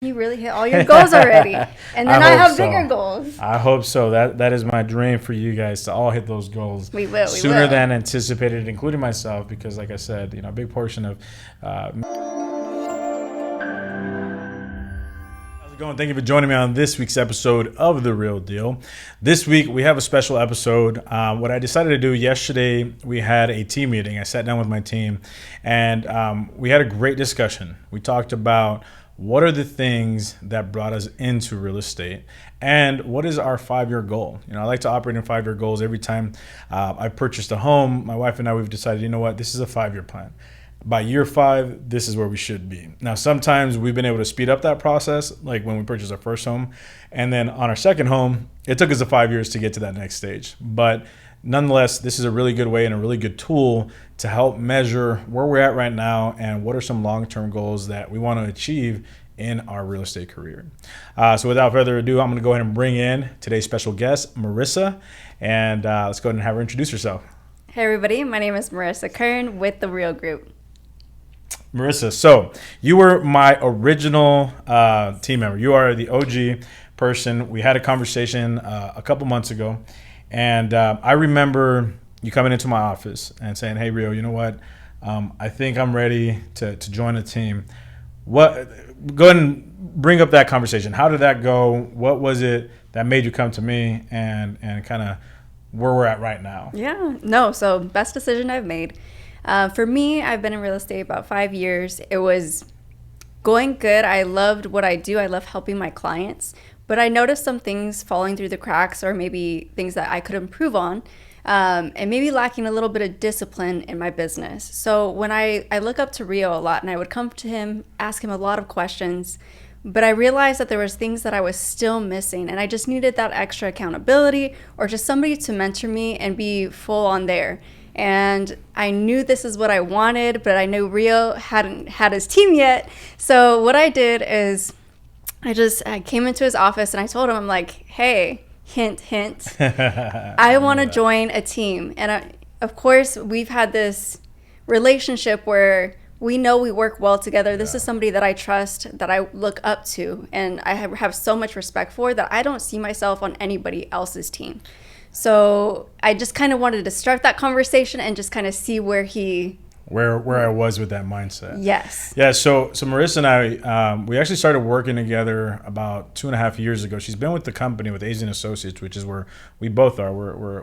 You really hit all your goals already. And then I have bigger goals. I hope so. That is my dream for you guys to all hit those goals. We will. Sooner than anticipated, including myself, because like I said, a big portion of how's it going? Thank you for joining me on this week's episode of The Real Deal. This week, we have a special episode. What I decided to do yesterday, we had a team meeting. I sat down with my team, and we had a great discussion. We talked about what are the things that brought us into real estate, and what is our 5-year goal? I like to operate in 5-year goals. Every time I purchased a home, my wife and I, we've decided, this is a 5-year plan. By year 5, this is where we should be. Now, sometimes we've been able to speed up that process, like when we purchased our first home. And then on our second home, it took us 5 years to get to that next stage. But nonetheless, this is a really good way and a really good tool to help measure where we're at right now and what are some long-term goals that we want to achieve in our real estate career. So without further ado, I'm going to go ahead and bring in today's special guest, Marissa. And let's go ahead and have her introduce herself. Hey, everybody. My name is Marissa Kirn with the RIO Group. Marissa, so you were my original team member. You are the OG person. We had a conversation a couple months ago, and I remember you coming into my office and saying, "Hey, Rio, you know what? I think I'm ready to join a team." Go ahead and bring up that conversation. How did that go? What was it that made you come to me, and kind of where we're at right now? So best decision I've made. For me, I've been in real estate about 5 years. It was going good. I loved what I do. I love helping my clients. But I noticed some things falling through the cracks, or maybe things that I could improve on, and maybe lacking a little bit of discipline in my business. So when I look up to Rio a lot, and I would come to him, ask him a lot of questions, but I realized that there was things that I was still missing, and I just needed that extra accountability or just somebody to mentor me and be full on there. And I knew this is what I wanted, but I knew Rio hadn't had his team yet. So what I did is I came into his office and I told him, I'm like, hey, hint, hint, I want to join a team. And of course, we've had this relationship where we know we work well together. This is somebody that I trust, that I look up to, and I have so much respect for, that I don't see myself on anybody else's team. So I just kind of wanted to start that conversation and just kind of see where I was with that mindset. Yes. Yeah. So Marissa and I, we actually started working together about 2.5 years ago. She's been with the company with Asian Associates, which is where we both are.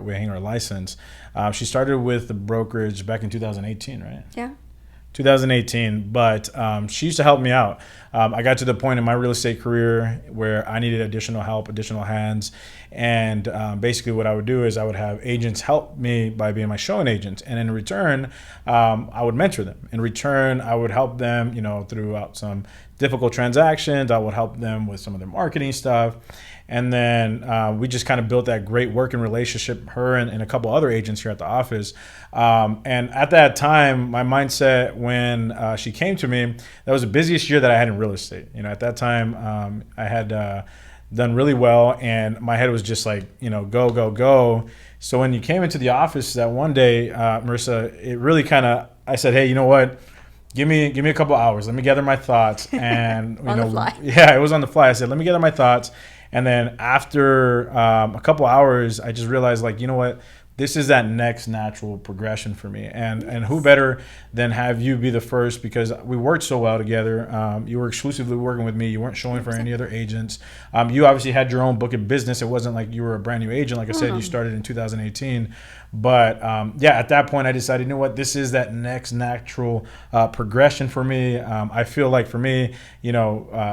We hang our license. She started with the brokerage back in 2018, right? Yeah. 2018, but she used to help me out. I got to the point in my real estate career where I needed additional help, additional hands, and basically what I would do is I would have agents help me by being my showing agents, and in return, I would mentor them. In return, I would help them, throughout some difficult transactions. I would help them with some of their marketing stuff. And then we just kind of built that great working relationship, her and a couple other agents here at the office. And at that time, my mindset when she came to me, that was the busiest year that I had in real estate. At that time, I had done really well, and my head was just like, go, go, go. So when you came into the office that one day, Marissa, it really I said, hey, you know what? Give me a couple hours. Let me gather my thoughts. And on the fly. Yeah, it was on the fly. I said, let me gather my thoughts. And then after a couple hours, I just realized, you know what? This is that next natural progression for me. And who better than have you be the first, because we worked so well together. You were exclusively working with me. You weren't showing for any other agents. You obviously had your own book of business. It wasn't like you were a brand new agent. Like I said, you started in 2018. But at that point, I decided, you know what, this is that next natural progression for me. I feel like for me,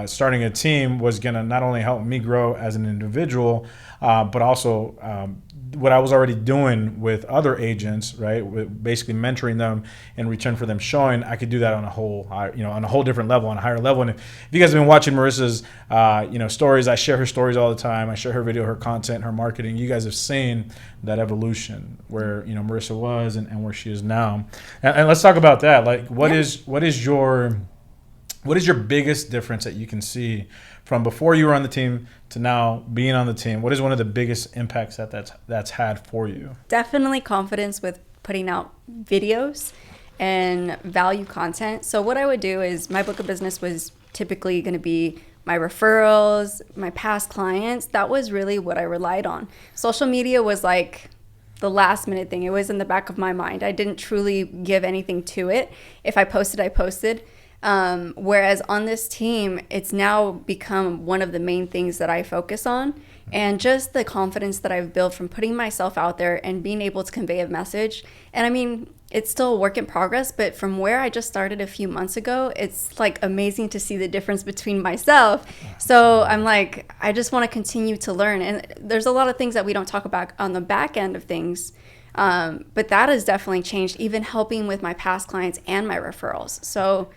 starting a team was going to not only help me grow as an individual, but also what I was already doing with other agents, right? With basically mentoring them in return for them showing, I could do that on a whole different level, on a higher level. And if you guys have been watching Marissa's, stories, I share her stories all the time. I share her video, her content, her marketing. You guys have seen that evolution where, Marissa was and where she is now. And let's talk about that. What is your biggest difference that you can see from before you were on the team to now being on the team? What is one of the biggest impacts that's had for you? Definitely confidence with putting out videos and value content. So what I would do is, my book of business was typically going to be my referrals, my past clients. That was really what I relied on. Social media was like the last minute thing. It was in the back of my mind. I didn't truly give anything to it. If I posted, I posted. Whereas on this team, it's now become one of the main things that I focus on. And just the confidence that I've built from putting myself out there and being able to convey a message. And I mean, it's still a work in progress, but from where I just started a few months ago, it's like amazing to see the difference between myself. So I'm like, I just want to continue to learn. And there's a lot of things that we don't talk about on the back end of things. But that has definitely changed, even helping with my past clients and my referrals. So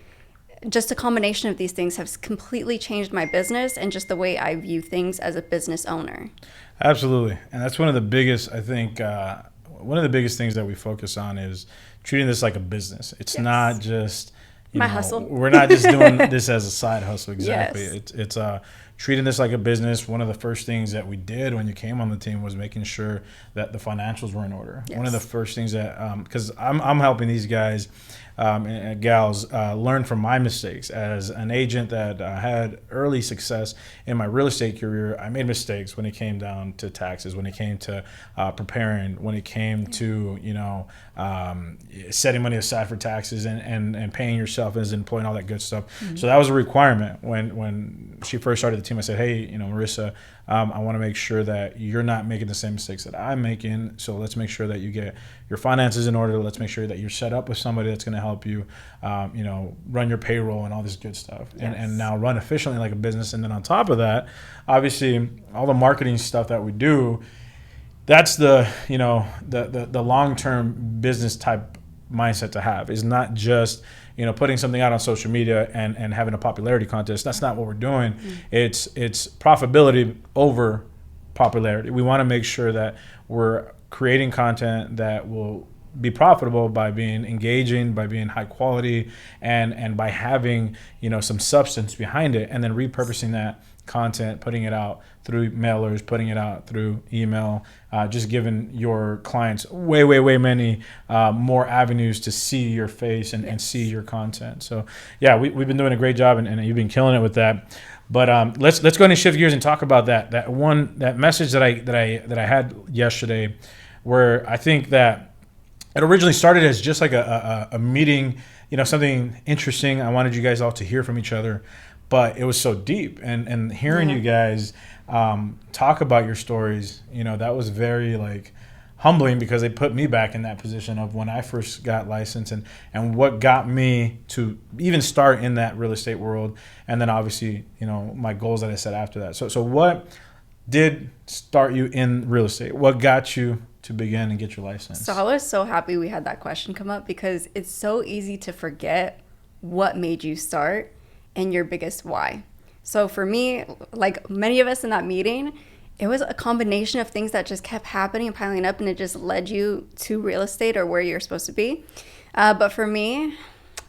just a combination of these things has completely changed my business and just the way I view things as a business owner. Absolutely. And that's one of the biggest, I think, one of the biggest things that we focus on is treating this like a business. It's not just, my hustle. We're not just doing this as a side hustle. Exactly. Yes. It's treating this like a business. One of the first things that we did when you came on the team was making sure that the financials were in order. Yes. One of the first things that, because I'm helping these guys and gals learn from my mistakes. As an agent that had early success in my real estate career, I made mistakes when it came down to taxes, when it came to preparing, when it came to, setting money aside for taxes and paying yourself as an employee and all that good stuff. Mm-hmm. So that was a requirement. When she first started the team, I said, hey, Marissa, I want to make sure that you're not making the same mistakes that I'm making. So let's make sure that you get your finances in order. Let's make sure that you're set up with somebody that's going to help you, run your payroll and all this good stuff, yes. and now run efficiently like a business. And then on top of that, obviously, all the marketing stuff that we do, that's the long-term business type mindset to have. Is not just putting something out on social media and having a popularity contest. That's not what we're doing. Mm-hmm. It's profitability over popularity. We want to make sure that we're creating content that will be profitable by being engaging, by being high quality, and by having some substance behind it, and then repurposing that content, putting it out through mailers, putting it out through email, just giving your clients way many more avenues to see your face and see your content. So yeah, we've been doing a great job, and you've been killing it with that. But let's go ahead and shift gears and talk about that message that I had yesterday, where I think that it originally started as just like a meeting, something interesting. I wanted you guys all to hear from each other, but it was so deep, and hearing you guys talk about your stories, that was very humbling, because they put me back in that position of when I first got licensed and what got me to even start in that real estate world, and then obviously my goals that I set after that. So what did start you in real estate? What got you to begin and get your license? So I was so happy we had that question come up, because it's so easy to forget what made you start and your biggest why. So for me, like many of us in that meeting, it was a combination of things that just kept happening and piling up, and it just led you to real estate or where you're supposed to be. But for me,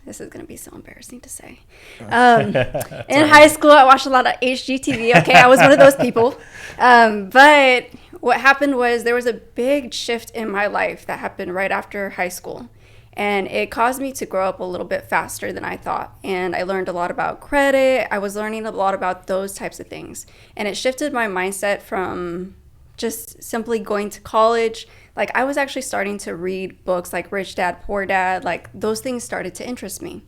this is going to be so embarrassing to say. In high school, I watched a lot of HGTV. Okay, I was one of those people. But what happened was there was a big shift in my life that happened right after high school. And it caused me to grow up a little bit faster than I thought. And I learned a lot about credit. I was learning a lot about those types of things. And it shifted my mindset from just simply going to college. Like, I was actually starting to read books like Rich Dad, Poor Dad. Like, those things started to interest me.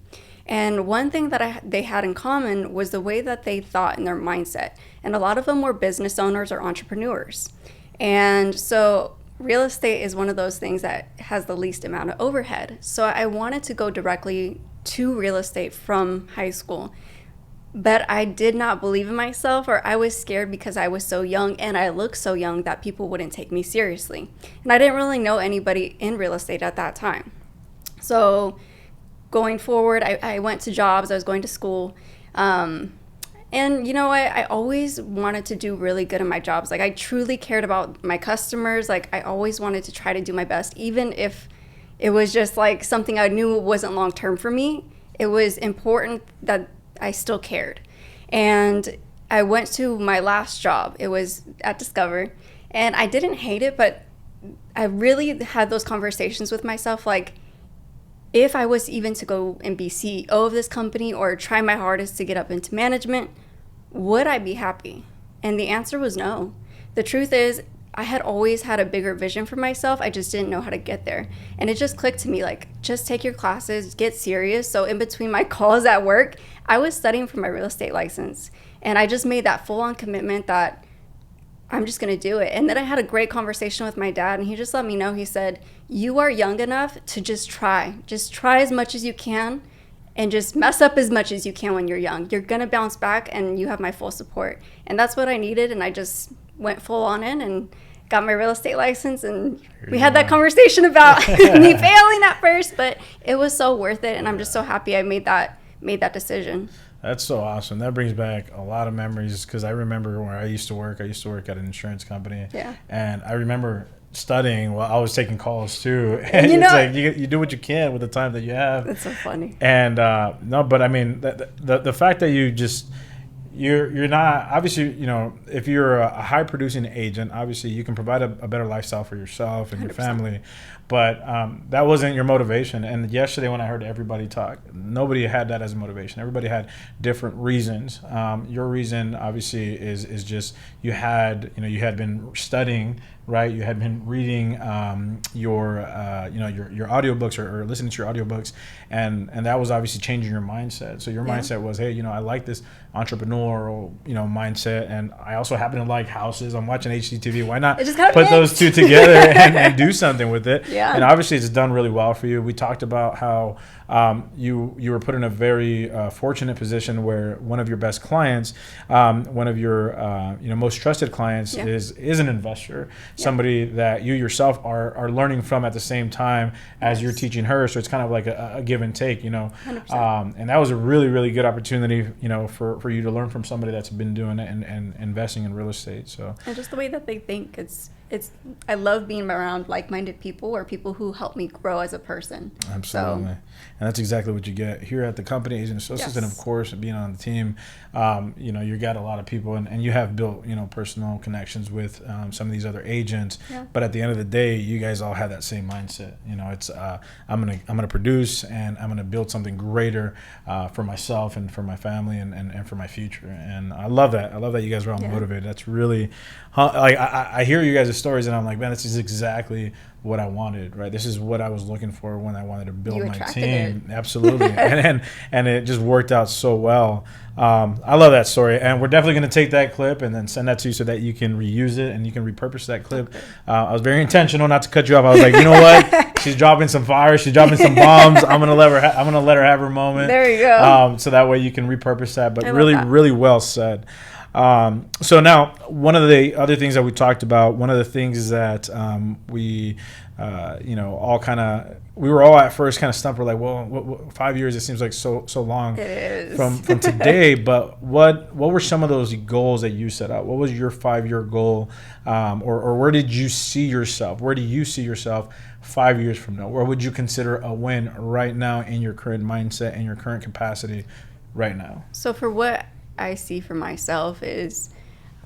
And one thing that they had in common was the way that they thought in their mindset. And a lot of them were business owners or entrepreneurs. And so real estate is one of those things that has the least amount of overhead. So I wanted to go directly to real estate from high school. But I did not believe in myself, or I was scared because I was so young and I looked so young that people wouldn't take me seriously. And I didn't really know anybody in real estate at that time. So going forward, I went to jobs, I was going to school. And you know what? I always wanted to do really good in my jobs. Like, I truly cared about my customers. Like, I always wanted to try to do my best, even if it was just like something I knew wasn't long term for me. It was important that I still cared. And I went to my last job. It was at Discover, and I didn't hate it, but I really had those conversations with myself. Like, if I was even to go and be CEO of this company or try my hardest to get up into management, would I be happy? And the answer was no. The truth is, I had always had a bigger vision for myself. I just didn't know how to get there. And it just clicked to me, like, just take your classes, get serious. So in between my calls at work, I was studying for my real estate license. And I just made that full-on commitment that I'm just going to do it. And then I had a great conversation with my dad, and he just let me know, he said, you are young enough to just try. Just try as much as you can and just mess up as much as you can when you're young. You're going to bounce back, and you have my full support. And that's what I needed, and I just went full on in and got my real estate license, and we had that conversation about me failing at first, but it was so worth it, and I'm just so happy I made that decision. That's so awesome. That brings back a lot of memories, because I remember where I used to work. I used to work at an insurance company, and I remember studying while I was taking calls too. And it's like you do what you can with the time that you have. That's so funny. And no, but I mean the fact that you just you're not, obviously, you know, if you're a high producing agent, obviously you can provide a better lifestyle for yourself and 100%. Your family, but that wasn't your motivation. And yesterday when I heard everybody talk, nobody had that as a motivation. Everybody had different reasons. Your reason obviously is just you had been studying, right? You had been reading your audiobooks or listening to your audiobooks, and that was obviously changing your mindset. So your mindset was, hey, I like this entrepreneurial, mindset, and I also happen to like houses. I'm watching HGTV. Why not put those two together and do something with it? Yeah. And obviously it's done really well for you. We talked about how you were put in a very fortunate position where one of your best clients, one of your most trusted clients is an investor, somebody that you yourself are learning from at the same time as you're teaching her. So it's kind of like a give and take, and that was a really, really good opportunity, for you to learn from somebody that's been doing it and investing in real estate. So, and just the way that they think, I love being around like-minded people or people who help me grow as a person. Absolutely. So, and that's exactly what you get here at the company, Agent Associates, and of course being on the team. You got a lot of people, and you have built personal connections with some of these other agents. Yeah. But at the end of the day, you guys all have that same mindset. It's I'm gonna produce, and I'm gonna build something greater for myself and for my family and for my future. And I love that. I love that you guys are all motivated. That's really I hear you guys' stories, and I'm like, man, this is exactly what I wanted, right? This is what I was looking for when I wanted to build my team. Absolutely. and it just worked out so well. I love that story, and we're definitely going to take that clip and then send that to you so that you can reuse it and you can repurpose that clip. Okay. I was very intentional not to cut you off. I was like, you know what? She's dropping some fire. She's dropping some bombs. I'm gonna let her have her moment. There you go. So that way you can repurpose that. But really well said. So now, one of the other things that we talked about, one of the things is that we were all at first kind of stumped. We're like, well, 5 years, it seems like so long. It is. From today. But what were some of those goals that you set out? What was your 5-year goal? Or where did you see yourself? Where do you see yourself 5 years from now? Where would you consider a win right now in your current mindset and your current capacity right now? So for what I see for myself is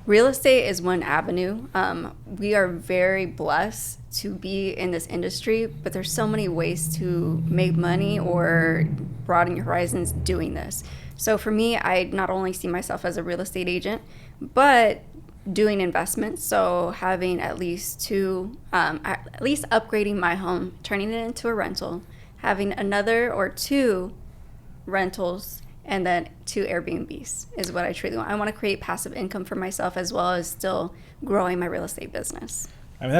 real estate is one avenue. We are very blessed to be in this industry, but there's so many ways to make money or broaden your horizons doing this. So for me, I not only see myself as a real estate agent, but doing investments. So having at least upgrading my home, turning it into a rental, having another or 2 rentals, and then 2 Airbnbs is what I truly want. I want to create passive income for myself as well as still growing my real estate business. I mean,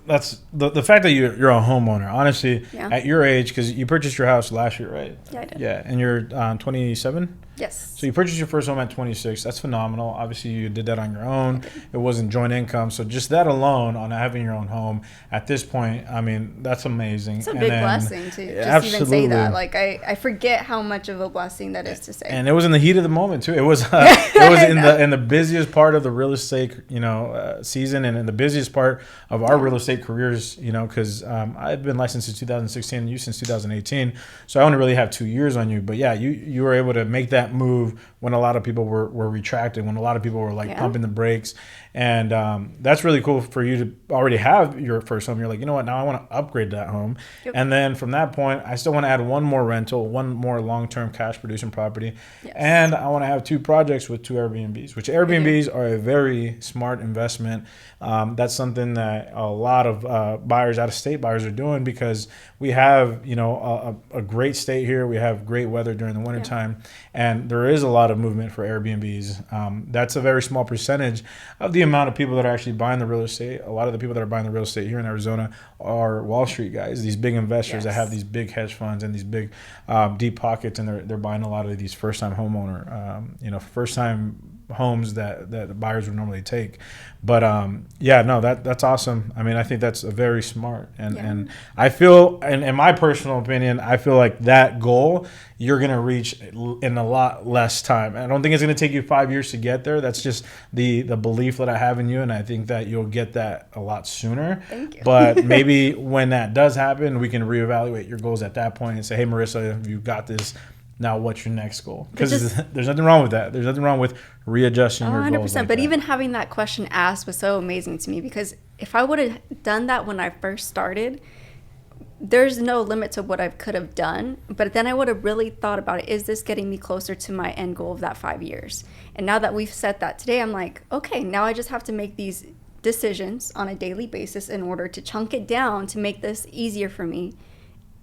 that's the fact that you're a homeowner. Honestly, at your age, because you purchased your house last year, right? Yeah, I did. Yeah, and you're 27? Yes. So you purchased your first home at 26. That's phenomenal. Obviously, you did that on your own. It wasn't joint income. So just that alone, on having your own home at this point, I mean, that's amazing. It's a big blessing to just even say that. Like, I forget how much of a blessing that is to say. And it was in the heat of the moment too. It was in the busiest part of the real estate season, and in the busiest part of our real estate careers. Because I've been licensed since 2016, and you since 2018. So I only really have 2 years on you. But yeah, you were able to make that that move when a lot of people were retracting, when a lot of people were like pumping the brakes. And that's really cool for you to already have your first home. You're like, you know what, now I want to upgrade that home. Yep. And then from that point, I still want to add one more rental, one more long-term cash producing property. Yes. And I want to have 2 projects with 2 Airbnbs, which Airbnbs are a very smart investment. That's something that a lot of buyers, out-of-state buyers, are doing because we have, you know, a great state here. We have great weather during the wintertime, and there is a lot of movement for Airbnbs. That's a very small percentage of the amount of people that are actually buying the real estate. A lot of the people that are buying the real estate here in Arizona are Wall Street guys, these big investors that have these big hedge funds and these big deep pockets, and they're buying a lot of these first-time homeowner, first-time homes that the buyers would normally take. But that's awesome. I mean, I think that's a very smart, and I feel, and in my personal opinion, I feel like that goal you're going to reach in a lot less time. I don't think it's going to take you 5 years to get there. That's just the belief that I have in you, and I think that you'll get that a lot sooner. Thank you. But maybe when that does happen, we can reevaluate your goals at that point and say, hey, Marissa, you've got this. Now, what's your next goal? Because there's nothing wrong with that. There's nothing wrong with readjusting your 100%, goals. 100%. But even having that question asked was so amazing to me, because if I would have done that when I first started, there's no limit to what I could have done. But then I would have really thought about it. Is this getting me closer to my end goal of that 5 years? And now that we've set that today, I'm like, okay, now I just have to make these decisions on a daily basis in order to chunk it down to make this easier for me.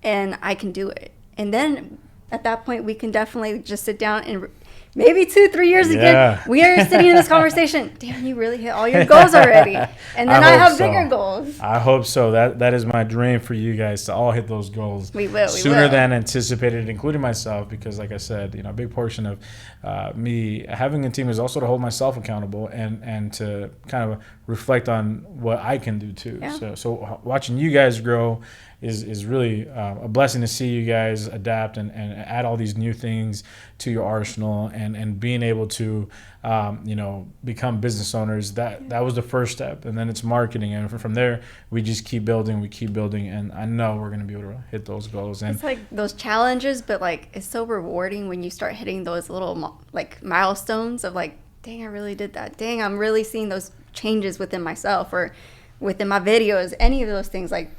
And I can do it. And then at that point, we can definitely just sit down and maybe 2-3 years again, we are sitting in this conversation. Damn, you really hit all your goals already. And then I have bigger goals. I hope so. That is my dream for you guys to all hit those goals. We will. Sooner than anticipated, including myself, because like I said, a big portion of me having a team is also to hold myself accountable and to kind of reflect on what I can do too. Yeah. So watching you guys grow is really a blessing to see you guys adapt and add all these new things to your arsenal and being able to become business owners. That was the first step, and then it's marketing, and from there we just keep building, and I know we're going to be able to hit those goals. And it's like those challenges, but like it's so rewarding when you start hitting those little like milestones of like, dang, I really did that. Dang, I'm really seeing those changes within myself or within my videos, any of those things. Like,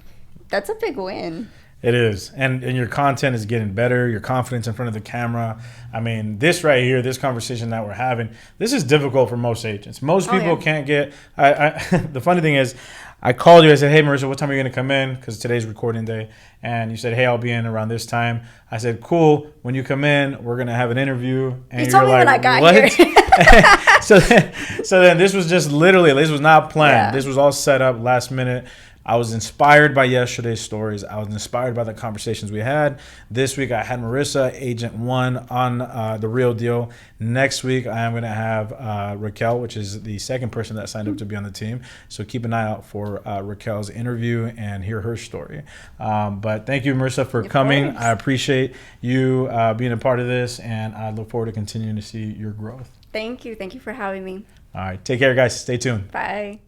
that's a big win. It is. And your content is getting better, your confidence in front of the camera. I mean, this right here, this conversation that we're having, this is difficult for most agents. Most people can't get the funny thing is, I called you. I said, hey, Marissa, what time are you going to come in? Because today's recording day. And you said, hey, I'll be in around this time. I said, cool. When you come in, we're going to have an interview. And you told me like, when I got what? Here. so then this was just literally, this was not planned. Yeah. This was all set up last minute. I was inspired by yesterday's stories. I was inspired by the conversations we had. This week I had Marissa, Agent 1, on The Real Deal. Next week I am going to have Raquel, which is the second person that signed up to be on the team. So keep an eye out for Raquel's interview and hear her story. But thank you, Marissa, for coming. I appreciate you being a part of this, and I look forward to continuing to see your growth. Thank you. Thank you for having me. All right. Take care, guys. Stay tuned. Bye.